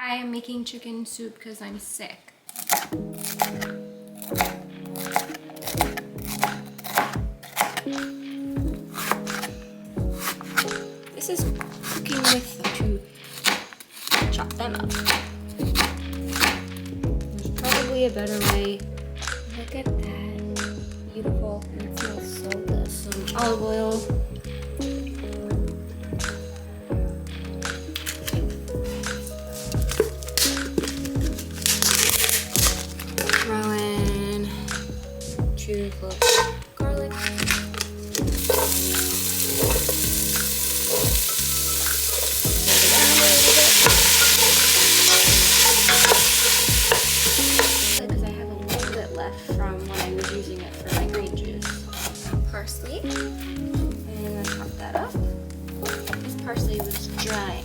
I am making chicken soup because I'm sick. This is cooking with to chop them up. There's probably a better way. Look at that. Beautiful. It smells so good. Some olive oil. Throw in 2 cloves of garlic. Because I have a little bit left from when I was using it for my green juice. Parsley. And then chop that up. This parsley was drying.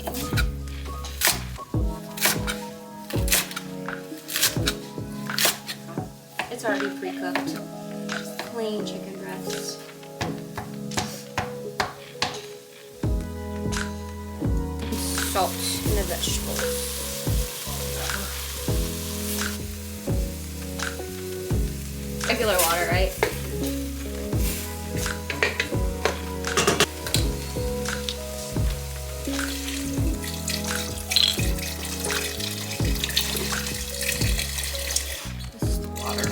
It's already pre-cooked. Just plain chicken breast. Salt in the vegetables. Regular water, right? This is the water.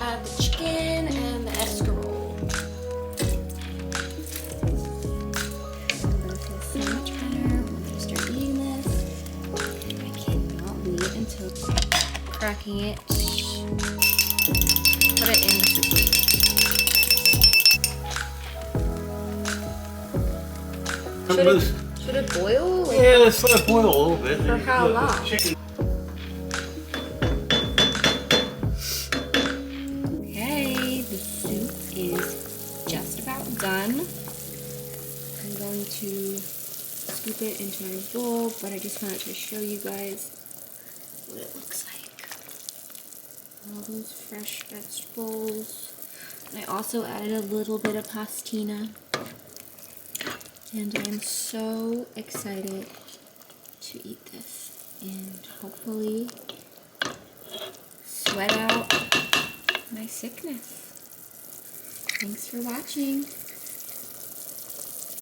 Add the chicken and the escarole. This feels so much better. We're gonna start eating this. I cannot wait until cracking it. Put it in the soup. Should it boil? Like, yeah, let's let it boil a little bit. For how long? Chicken. Okay, the soup is just about done. I'm going to scoop it into my bowl, but I just wanted to show you guys what it looks like. All those fresh vegetables. I also added a little bit of pastina. And I'm so excited to eat this and hopefully sweat out my sickness. Thanks for watching.